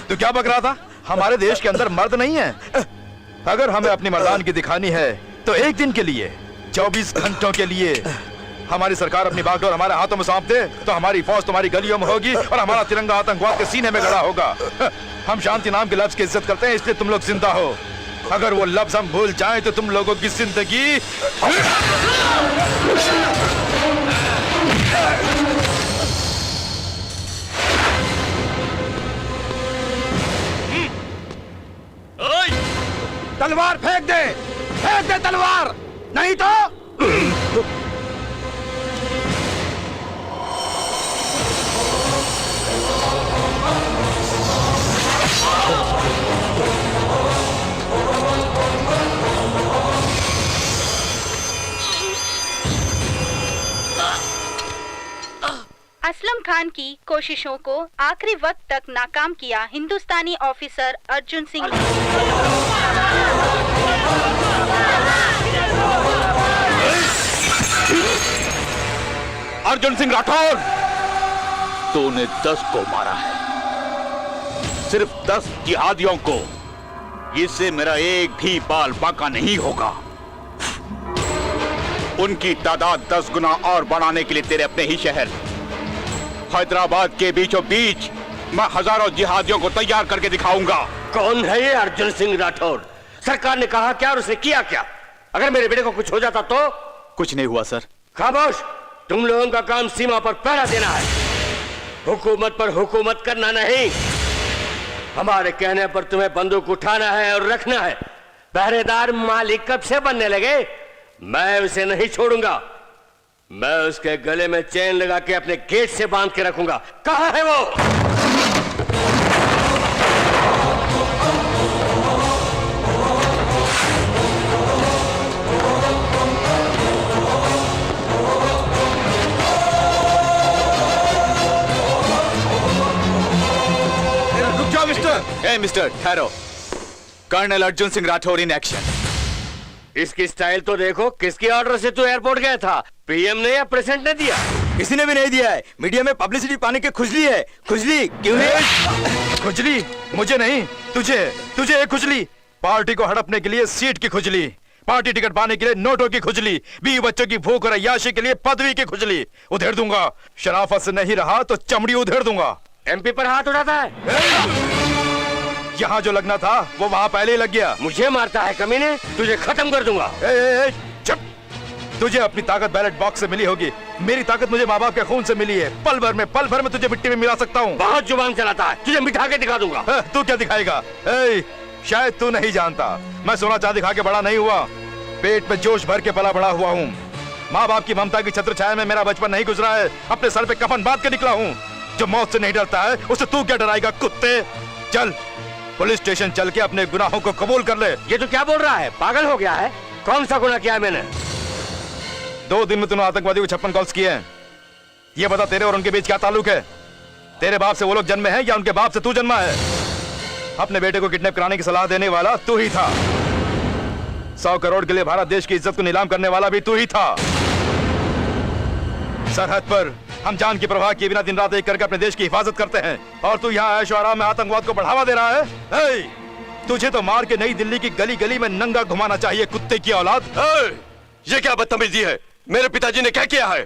तू क्या बक रहा था? हमारे देश के अंदर मर्द नहीं है। अगर हमें अपनी मर्दानगी दिखानी है तो एक दिन के लिए, 24 घंटों के लिए हमारी सरकार अपनी बागडोर हमारे हाथों में सौंप दे तो हमारी फौज तुम्हारी गलियों में होगी और हमारा तिरंगा आतंकवाद के सीने में गड़ा होगा। हम शांति नाम के लफ्ज की इज्जत करते हैं, इसलिए तुम लोग जिंदा हो। अगर वो लफ्ज हम भूल जाएं तो तुम लोगों की जिंदगी तलवार फेंक दे तलवार, नहीं तो असलम खान की कोशिशों को आखिरी वक्त तक नाकाम किया हिंदुस्तानी ऑफिसर अर्जुन सिंह। अर्जुन सिंह राठौर, तूने 10 को मारा है, सिर्फ 10 जिहादियों को। इससे मेरा एक भी बाल बाका नहीं होगा। उनकी तादाद 10 गुना और बढ़ाने के लिए तेरे अपने ही शहर हैदराबाद के बीचों बीच मैं हजारों जिहादियों को तैयार करके दिखाऊंगा। कौन है ये अर्जुन सिंह राठौर? सरकार ने कहा क्या और उसने किया क्या? अगर मेरे बेटे को कुछ हो जाता तो? कुछ नहीं हुआ सर। खामोश, तुम लोगों का काम सीमा पर पहरा देना है, हुकूमत पर हुकूमत करना नहीं। हमारे कहने पर तुम्हें बंदूक उठाना है और रखना है। पहरेदार मालिक कब से बनने लगे? मैं उसे नहीं छोड़ूंगा। मैं उसके गले में चेन लगा के अपने गेट से बांध के रखूंगा। कहाँ है वो? रुक जाओ मिस्टर। मिस्टर ठहरो। Colonel Arjun Singh Rathore in action. इसकी स्टाइल तो देखो। किसके ऑर्डर से तू एयरपोर्ट गया था? पीएम ने या प्रेसिडेंट ने दिया? किसी ने भी नहीं दिया है। मीडिया में पब्लिसिटी पाने की खुजली है। खुजली क्यों नहीं? खुजली मुझे नहीं, तुझे एक खुजली। पार्टी को हड़पने के लिए सीट की खुजली, पार्टी टिकट पाने के लिए नोटों की खुजली, बीवी बच्चों की भूख और अय्याशी के लिए पदवी की खुजली। उधेड़ दूंगा। शराफत से नहीं रहा तो चमड़ी उधेड़ दूंगा। एमपी पर हाथ उठाता है? यहाँ जो लगना था वो वहाँ पहले ही लग गया। मुझे मारता है कमीने, तुझे खत्म कर दूंगा। चुप। तुझे अपनी ताकत बैलेट बॉक्स से मिली होगी, मेरी ताकत मुझे माँ बाप के खून से मिली है। पल भर में तुझे मिट्टी में मिला सकता हूँ। बहुत जुबान चलाता है, तुझे मिठा के दिखा दूंगा। तू क्या दिखाएगा? शायद तू नहीं जानता, मैं सोना चांदी खा के बड़ा नहीं हुआ, पेट में जोश भर के पला बड़ा हुआ हूँ। माँ बाप की ममता की छत्र छाया में मेरा बचपन नहीं गुजरा है। अपने सर पे कफन बांध के निकला हूँ। जो मौत से नहीं डरता है उससे तू क्या डराएगा कुत्ते? चल पुलिस स्टेशन चल के अपने गुनाहों को कबूल कर ले। ये तो क्या बोल रहा है? पागल हो गया है? कौन सा गुनाह किया है मैंने? 2 दिन में तूने आतंकवादी को 56 कॉल्स किए हैं। ये बता तेरे और उनके बीच क्या ताल्लुक है? तेरे बाप से वो लोग जन्मे हैं या उनके बाप से तू जन्मा है? अपने बेटे को किडनैप कराने की सलाह देने वाला तू ही था। 100 करोड़ के लिए भारत देश की इज्जत को नीलाम करने वाला भी तू ही था। सरहद पर हम जान की परवाह किए बिना दिन रात एक करके अपने देश की हिफाजत करते हैं, और तू यहाँ ऐशो आराम में आतंकवाद को बढ़ावा दे रहा है। तुझे तो मार के नई दिल्ली की गली गली में नंगा घुमाना चाहिए, कुत्ते की औलाद। ये क्या बदतमीजी है? मेरे पिताजी ने क्या किया है?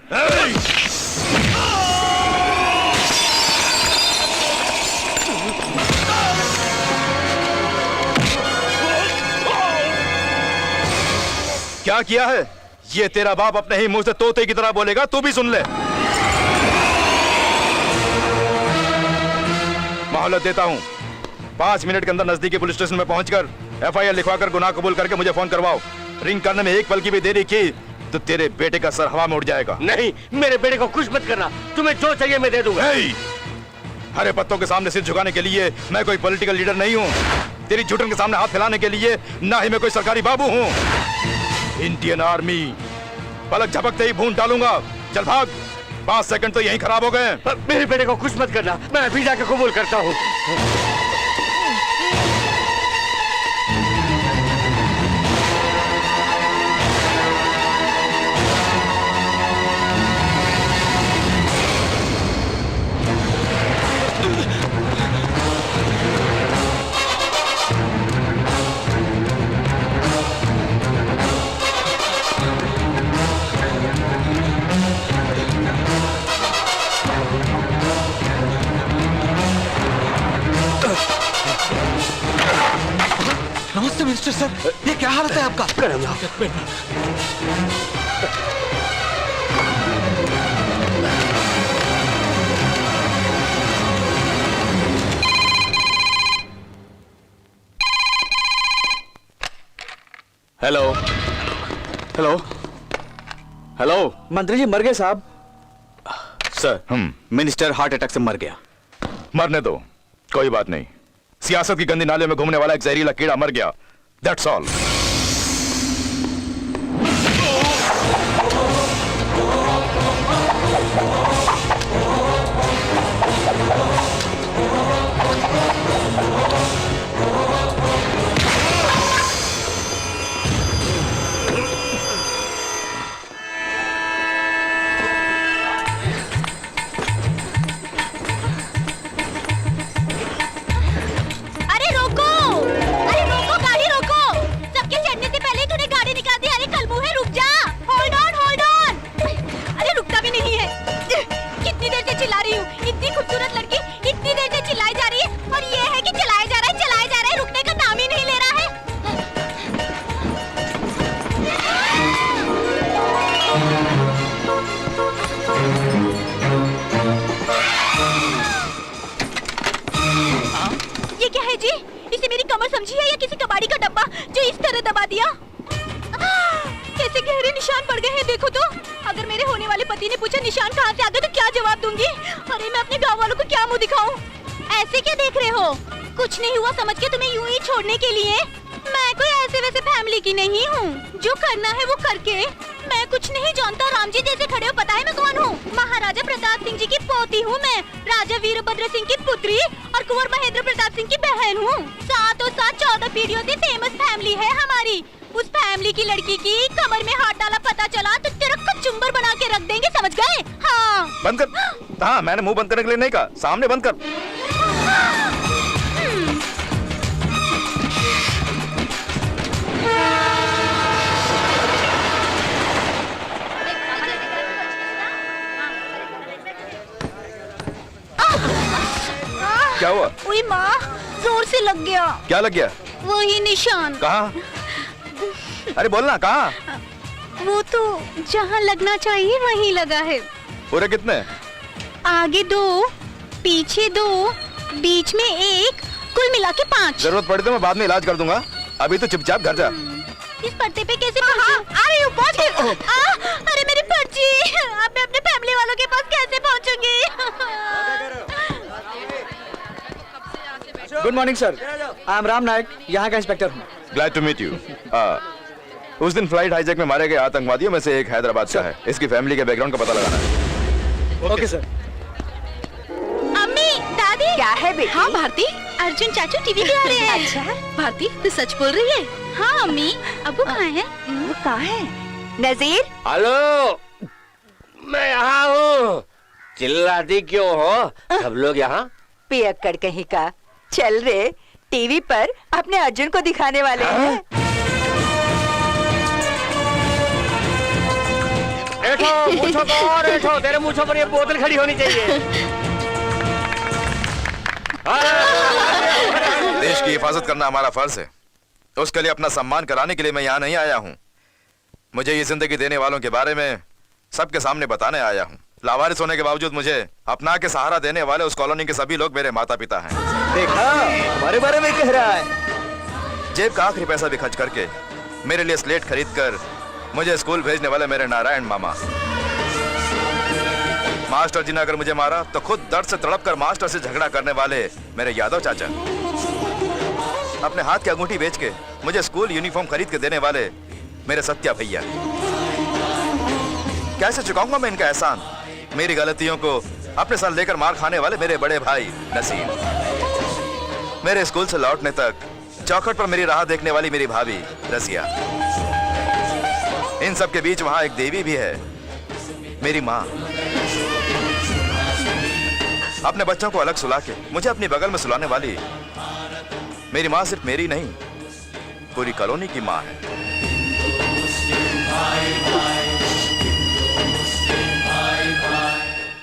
क्या किया है? ये तेरा बाप अपने ही मुंह से तोते की तरह बोलेगा, तू भी सुन ले। मोहलत देता हूँ, 5 मिनट के अंदर नजदीकी पुलिस स्टेशन में पहुंचकर FIR लिखवाकर गुनाह कबूल करके मुझे फोन करवाओ। रिंग करने में एक पल की भी देरी की तो तेरे बेटे का सर हवा में उड़ जाएगा। नहीं, मेरे बेटे को कुछ मत करना। तुम्हें जो चाहिए मैं दे दूंगा। हरे पत्तों के सामने सिर झुकाने के लिए मैं कोई पॉलिटिकल लीडर नहीं हूँ। तेरी झुटन के सामने हाथ फैलाने के लिए ना ही मैं कोई सरकारी बाबू हूँ। इंडियन आर्मी, पलक झपकते ही भून डालूंगा। चल भाग, 5 सेकंड तो यहीं खराब हो गए। मेरे बेटे को कुछ मत करना, मैं अभी जाके कबूल करता हूँ। नमस्ते मिनिस्टर सर, ये क्या हालत है आपका? Hello hello hello. मंत्री जी मर गए साहब। सर, मिनिस्टर हार्ट अटैक से मर गया। मरने दो, कोई बात नहीं। सियासत की गंदी नाले में घूमने वाला एक जहरीला कीड़ा मर गया, दैट्स ऑल। समझी है या किसी कबाड़ी का डब्बा जो इस तरह दबा दिया? कैसे गहरे निशान पड़ गए हैं देखो तो। अगर मेरे होने वाले पति ने पूछा निशान कहाँ से आ गए तो क्या जवाब दूंगी? अरे मैं अपने गाँव वालों को क्या मुंह दिखाऊं? ऐसे क्या देख रहे हो? कुछ नहीं हुआ समझ के तुम्हें यूं ही छोड़ने के लिए? मैं कोई ऐसे वैसे फैमिली की नहीं हूँ, जो करना है वो करके। मैं कुछ नहीं जानता, राम जी जैसे खड़े हो। पता है मैं कौन हूँ? महाराजा प्रताप सिंह जी की पोती हूँ मैं, राजा वीरभद्र सिंह की पुत्री और कुंवर महेंद्र प्रताप सिंह की बहन हूँ। सातों सात 14 पीढ़ियों से फेमस फैमिली है हमारी। उस फैमिली की लड़की की कमर में हाथ डाला पता चला तो तेरा कचुम्बर बना के रख देंगे, समझ गए? हाँ बंद कर। हाँ, मैंने मुंह बंद करने के लिए नहीं कहा, सामने बंद कर। क्या हुआ? ओए माँ, जोर से लग गया। क्या लग गया? वही निशान। कहाँ? अरे बोलना कहाँ? वो तो जहाँ लगना चाहिए वहीं लगा है। पूरे कितने? आगे 2, पीछे 2, बीच में 1, कुल मिला के 5। जरूरत पड़े तो मैं बाद में इलाज कर दूंगा, अभी तो चुपचाप घर जा। इस पर्दे पे कैसे पहुंचूं? आ रही हूँ, पहुंच गई। अरे मेरी पर्ची, अब मैं अपने फैमिली वालों के पास कैसे पहुंचूंगी? Good morning sir, I am Ram Nayak, यहाँ का इंस्पेक्टर हूँ। Glad to meet you. उस दिन फ्लाइट हाईजैक में मारे गए आतंकवादियों में से एक हैदराबाद का है। इसकी फैमिली के बैकग्राउंड का पता लगाना है। Okay sir. अम्मी, दादी। क्या है बेटी? हाँ भारती, अर्जुन चाचू टीवी पे आ रहे हैं। अच्छा, भारती तू सच बोल रही है? हाँ अम्मी, अबू कहाँ है? वो कहाँ है? नजीर, हेलो, मैं यहाँ हूँ। चिल्लाती क्यों हो? सब लोग यहाँ। पियक्कड़ कहीं का। चल रे, टीवी पर अपने अर्जुन को दिखाने वाले हैं। बैठो, तेरे मूंछों पर ये बोतल खड़ी होनी चाहिए। देश की हिफाजत करना हमारा फर्ज है, उसके लिए अपना सम्मान कराने के लिए मैं यहाँ नहीं आया हूँ। मुझे ये जिंदगी देने वालों के बारे में सबके सामने बताने आया हूँ। लावारिस होने के बावजूद मुझे अपना के सहारा देने वाले उस कॉलोनी के सभी लोग मेरे माता पिता हैं। देखा, हमारे बारे में कह रहा है। जेब का आखिरी पैसा भी खर्च करके मेरे लिए स्लेट खरीद कर मुझे स्कूल भेजने वाले मेरे नारायण मामा। मास्टर जी ने अगर मुझे मारा तो खुद दर्द से तड़प कर मास्टर से झगड़ा करने वाले मेरे यादव चाचा। अपने हाथ की अंगूठी बेच के मुझे स्कूल यूनिफॉर्म खरीद के देने वाले मेरे सत्या भैया। कैसे चुकाऊंगा मैं इनका एहसान? मेरी गलतियों को अपने साथ लेकर मार खाने वाले मेरे बड़े भाई नसीम। मेरे स्कूल से लौटने तक चौखट पर मेरी राह देखने वाली मेरी भाभी रसिया। इन सब के बीच वहां एक देवी भी है, मेरी माँ। अपने बच्चों को अलग सुला के मुझे अपनी बगल में सुलाने वाली मेरी माँ सिर्फ मेरी नहीं, पूरी कॉलोनी की माँ है।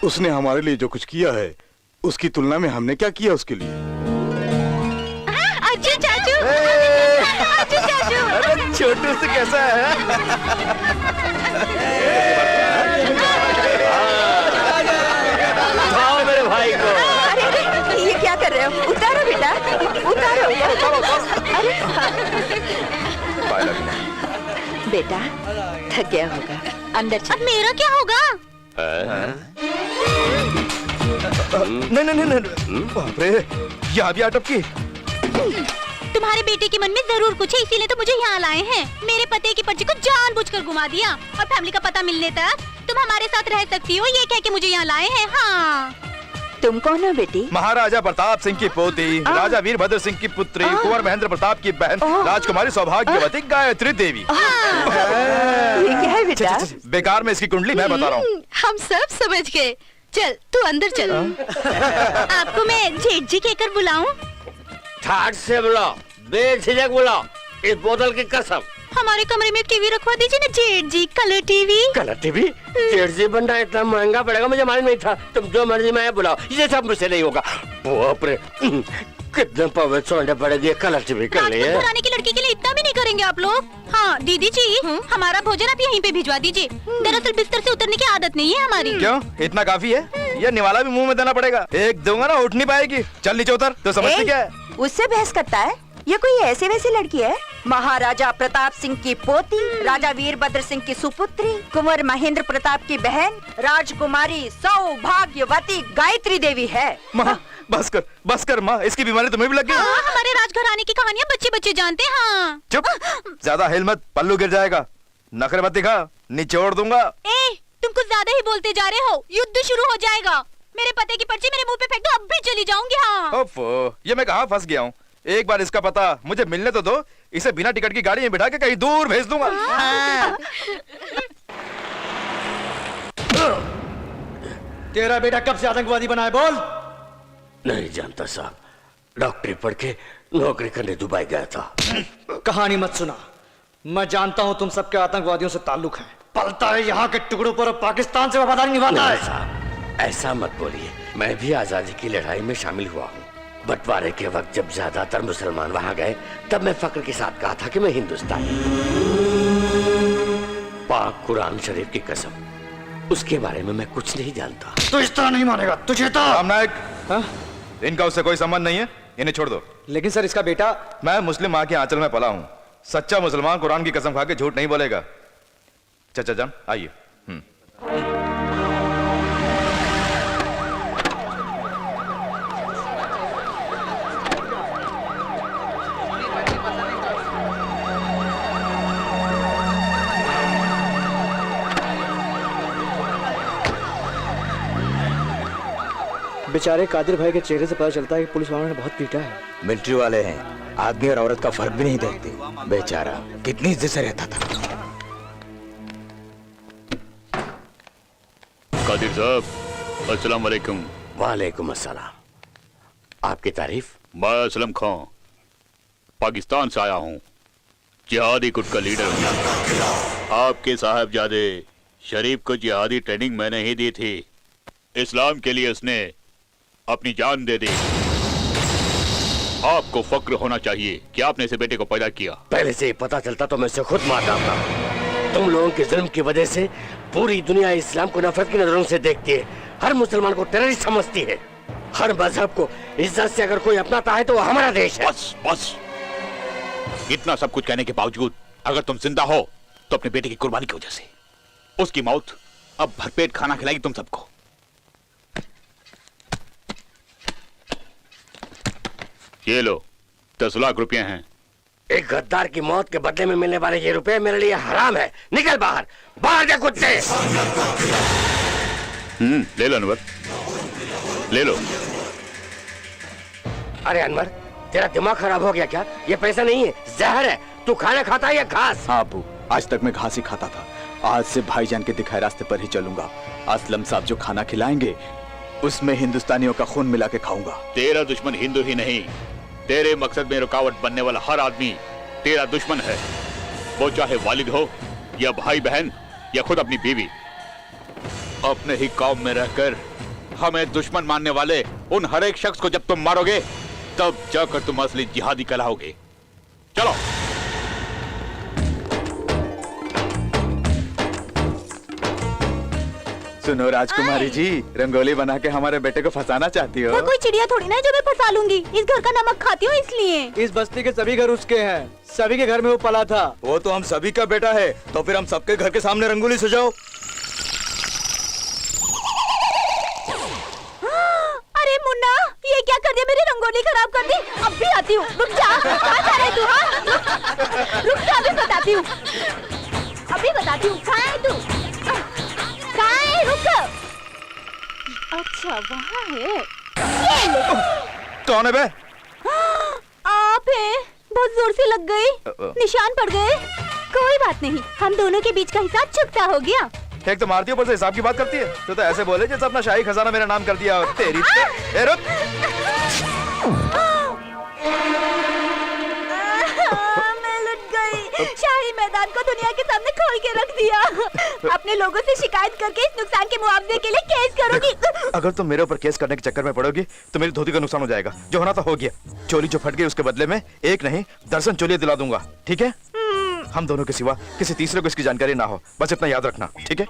उसने हमारे लिए जो कुछ किया है उसकी तुलना में हमने क्या किया उसके लिए? अच्छे चाचू, अच्छे चाचू। अरे छोटू से कैसा है? उठाओ मेरे भाई को। अरे ये क्या कर रहे हो? उतारो बेटा, उतारो। अरे पाए लगना। बेटा थक गया होगा, अंदर चल। अब मेरा क्या होगा? नहीं नहीं नहीं, बाप रे, यहाँ भी अटक की। तुम्हारे बेटे के मन में जरूर कुछ है, इसीलिए तो मुझे यहाँ लाए हैं। मेरे पते की पर्ची को जानबूझकर घुमा दिया और फैमिली का पता मिलने तक तुम हमारे साथ रह सकती हो, ये कह के मुझे यहाँ लाए हैं। हाँ, तुम कौन हो बेटी? महाराजा प्रताप सिंह की पोती, राजा वीरभद्र सिंह की पुत्री, कुंवर महेंद्र प्रताप की बहन, राजकुमारी सौभाग्यवती गायत्री देवी। ये क्या है बेटा? बेकार में इसकी कुंडली मैं बता रहा हूँ। हम सब समझ गए। चल तू अंदर चल। आपको मैं जेठ जी कहकर बुलाऊं? ठाट से बुलाओ, बेझिझक बुलाओ, इस बोतल की कसम। हमारे कमरे में एक टीवी रखवा दीजिए ना जेठ जी, कलर टीवी। Colour TV? जेठ जी बनना इतना महंगा पड़ेगा, मुझे मालूम नहीं था। तुम जो मर्जी में बुलाओ, ये सब मुझसे नहीं होगा। बाप रे, कितने पवित्र सोने पड़ेगी कलर टीवी के लिए। राजपूत घराने की लड़की के लिए इतना भी नहीं करेंगे आप लोग। हाँ दीदी जी, हमारा भोजन आप यहीं पे भिजवा दीजिए। दरअसल बिस्तर से उतरने की आदत नहीं है हमारी। क्यों, इतना काफी है? ये निवाला भी मुंह में देना पड़ेगा। एक दूंगा ना उठ नहीं पाएगी। चल नीचे उतर। तो समझती क्या है? उससे बहस करता है? ये कोई ऐसे वैसी लड़की है? महाराजा प्रताप सिंह की पोती, राजा वीरभद्र सिंह की सुपुत्री, कुंवर महेंद्र प्रताप की बहन, राजकुमारी सौभाग्यवती गायत्री देवी है। माँ बस कर माँ, इसकी बीमारी तुम्हें भी लग गई। हमारे राजघराने की कहानियाँ बच्चे बच्चे जानते हैं। हाँ चुप, ज्यादा हिल मत, पल्लू गिर जाएगा। नखरे मत दिखा, निचोड़ दूंगा। तुम कुछ ज्यादा ही बोलते जा रहे हो, युद्ध शुरू हो जाएगा। मेरे पते की पर्ची मेरे मुंह पे फेंक दो, अब भी चली जाऊंगी। हाँ ओफो, ये मैं कहाँ फंस गया हूँ। एक बार इसका पता मुझे मिलने तो दो, इसे बिना टिकट की गाड़ी में बिठा के कहीं दूर भेज दूंगा। तेरा बेटा कब से आतंकवादी बना है, बोल? नहीं जानता साहब, डॉक्टरी पढ़ के नौकरी करने दुबई गया था। कहानी मत सुना, मैं जानता हूँ तुम सबके आतंकवादियों से ताल्लुक है। पलता है यहाँ के टुकड़ों पर और पाकिस्तान से वफादारी निभाता है। साहब ऐसा मत बोलिए, मैं भी आजादी की लड़ाई में शामिल हुआ हूँ। बंटवारे के वक्त जब ज्यादातर मुसलमान वहां गए, तब मैं फक्र के साथ कहा था कि मैं हिंदुस्तानी। पाक कुरान शरीफ की कसम, उसके बारे में मैं कुछ नहीं जानता। तू इस तरह नहीं मानेगा, तुझे तो। राम नायक, इनका उससे कोई संबंध नहीं है, इन्हें छोड़ दो। लेकिन सर इसका बेटा। मैं मुस्लिम माँ के आंचल में पला हूँ। सच्चा मुसलमान कुरान की कसम खा के झूठ नहीं बोलेगा। चाचा जान आइए। बेचारे कादिर भाई के चेहरे से पता चलता है कि पुलिस वालों ने बहुत पीटा है। मिलिट्री वाले हैं, आदमी और औरत का फर्क भी नहीं देखते। बेचारा कितनी इज्जत से रहता था। कादिर साहब, अस्सलाम वालेकुम। वालेकुम अस्सलाम। आपकी तारीफ? मैं असलम खान पाकिस्तान से आया हूँ, जिहादी गुट का लीडर हूँ। आपके साहबजादे शरीफ को जिहादी ट्रेनिंग मैंने ही दी थी। इस्लाम के लिए उसने अपनी जान दे दी। आपको फक्र होना चाहिए कि आपने इसे बेटे को पैदा किया। पहले से ही पता चलता तो मैं इसे खुद मार डालता। तुम लोगों के जुल्म की वजह से पूरी दुनिया इस्लाम को नफरत की नजरों से देखती है, हर मुसलमान को टेररिस्ट समझती है। हर मजहब को इज्जत से अगर कोई अपनाता है तो वो हमारा देश है। बस इतना सब कुछ कहने के बावजूद अगर तुम जिंदा हो तो अपने बेटे की कुर्बानी की वजह से। उसकी मौत अब भरपेट खाना खिलाएगी तुम सबको। ये लो 10 लाख रुपए हैं। एक गद्दार की मौत के बदले में मिलने वाले ये रुपए मेरे लिए हराम है। निकल बाहर, बाहर जा कुत्ते। ले लो अनवर, ले लो। अरे अनवर, तेरा दिमाग खराब हो गया क्या? ये पैसा नहीं है, जहर है। तू खाना खाता है या घास? हाँ अबू, आज तक मैं घास ही खाता था। आज से भाईजान के दिखाए रास्ते पर ही चलूंगा। असलम साहब जो खाना खिलाएंगे उसमें हिंदुस्तानियों का खून मिला के खाऊंगा। तेरा दुश्मन हिंदू ही नहीं, तेरे मकसद में रुकावट बनने वाला हर आदमी तेरा दुश्मन है। वो चाहे वालिद हो या भाई बहन या खुद अपनी बीवी। अपने ही कौम में रहकर हमें दुश्मन मानने वाले उन हर एक शख्स को जब तुम मारोगे तब जाकर तुम असली जिहादी कहलाओगे। चलो। सुनो राजकुमारी जी, रंगोली बना के हमारे बेटे को फंसाना चाहती हो? मैं कोई चिड़िया थोड़ी ना है जो मैं फंसा लूंगी। इस घर का नमक खाती हूँ इसलिए। इस बस्ती के सभी घर उसके हैं, सभी के घर में वो पला था। वो तो हम सभी का बेटा है, तो फिर हम सबके घर के सामने रंगोली सजाओ। अरे मुन्ना, ये क्या कर दिया? मेरी रंगोली खराब कर दी। अब भी आती हूँ, रुक जा। कहाँ जा रहे तू? हाँ रुक जा, अभी बताती हूँ, अभी बताती हूँ। कहाँ है तू? कहाँ है? रुक। अच्छा वहाँ है। ये ले। कौन है बे? आप हैं? बहुत जोर से लग गई, निशान पड़ गए। कोई बात नहीं, हम दोनों के बीच का हिसाब चुकता हो गया। एक तो मारती ऊपर से हिसाब की बात करती है। तो ऐसे बोले जैसे अपना शाही खजाना मेरा नाम कर दिया। और तेरी ए रुक। मैं लुट गई। शाही मैदान को दुनिया के सामने खोल के रख दिया। अपने लोगों से शिकायत करके इस नुकसान के मुआवजे के लिए केस करूंगी। अगर तुम मेरे ऊपर केस करने के चक्कर में पड़ोगी तो मेरी धोती का नुकसान हो जाएगा। जो होना था हो गया। चोली जो फट गई उसके बदले में एक नहीं दर्जन चोलियां दिला दूंगा, ठीक है? हम दोनों के सिवा किसी तीसरे को इसकी जानकारी ना हो, बस इतना याद रखना, ठीक है?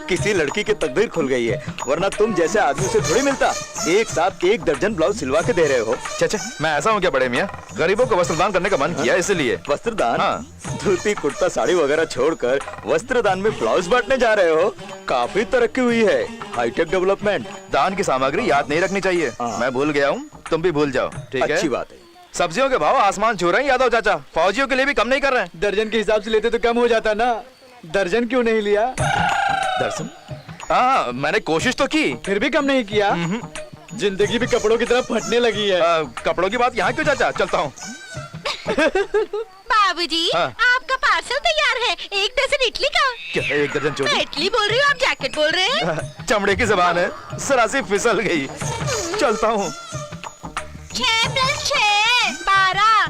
किसी लड़की की तकदीर खुल गई है, वरना तुम जैसे आदमी से थोड़ी मिलता। एक साथ 1 दर्जन ब्लाउज सिलवा के दे रहे हो। चाचा, मैं ऐसा हूँ क्या बड़े मियाँ? गरीबों को वस्त्रदान करने का मन किया इसलिए। वस्त्रदान? हाँ। धोती कुर्ता साड़ी वगैरह छोड़कर वस्त्रदान में ब्लाउज बांटने जा रहे हो। काफी तरक्की हुई है, हाईटेक डेवलपमेंट। दान की सामग्री याद नहीं रखनी चाहिए। मैं भूल गया हूँ, तुम भी भूल जाओ, ठीक है? अच्छी बात है। सब्जियों के भाव आसमान छू रहे हैं यादव चाचा। फौजियों के लिए भी कम नहीं कर रहे हैं। दर्जन के हिसाब से लेते तो कम हो जाता ना। दर्जन क्यों नहीं लिया? दर्शन? हाँ, मैंने कोशिश तो की, फिर भी कम नहीं किया। जिंदगी भी कपड़ों की तरह फटने लगी है। कपड़ों की बात यहाँ क्यों चाचा? चलता हूँ। बाबूजी, हाँ। आपका पार्सल तैयार है। 1 दर्जन इडली का। क्या 1 दर्जन मैं चोली? इडली बोल रही हूँ, आप जैकेट बोल रहे हैं। चमड़े की जबान है, सरासी फिसल गई। चलता हूँ। 6 + 6 = 12,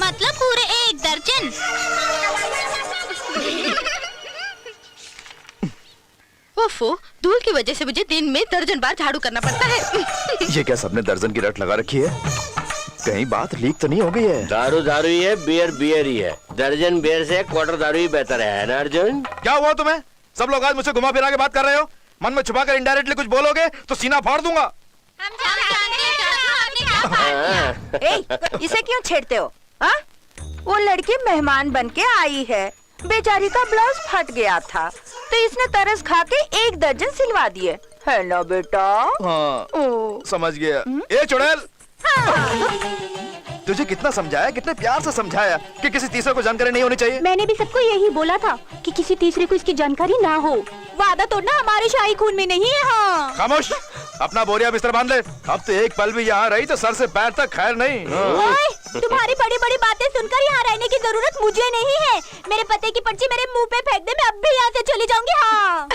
मतलब पूरे 1 दर्जन। ओफो, धूल की वजह से मुझे दिन में दर्जन बार झाड़ू करना पड़ता है। ये क्या सबने दर्जन की रट लगा रखी है? कहीं बात लीक तो नहीं हो गई है? दारू दारू ही है, बियर बियर ही है। दर्जन बियर से क्वार्टर दारू ही बेहतर है ना अर्जुन? क्या हुआ तुम्हें? सब लोग आज मुझसे घुमा फिरा के बात कर रहे हो। मन में छुपाकर इनडायरेक्टली कुछ बोलोगे तो सीना फाड़ दूंगा। इसे क्यों छेड़ते हो? हाँ? वो लड़की मेहमान बन के आई है, बेचारी का ब्लाउज फट गया था तो इसने तरस खा के 1 दर्जन सिलवा दिए, है ना बेटा? हाँ, ओ। समझ गया। ए चुड़ैल, तुझे कितना समझाया, कितने प्यार से समझाया कि किसी तीसरे को जानकारी नहीं होनी चाहिए। मैंने भी सबको यही बोला था कि किसी तीसरे को इसकी जानकारी ना हो। वादा तोड़ना हमारे शाही खून में नहीं है। हाँ। खामोश, अपना बोरिया बिस्तर बांध ले। अब तो एक पल भी यहाँ रही तो सर से पैर तक खैर नहीं। ओए, तुम्हारी बड़ी बड़ी बातें सुनकर यहाँ रहने की जरूरत मुझे नहीं है। मेरे पति की पर्ची मेरे मुंह पे फेंक दे, मैं अब भी यहाँ से चली जाऊंगी। हाँ।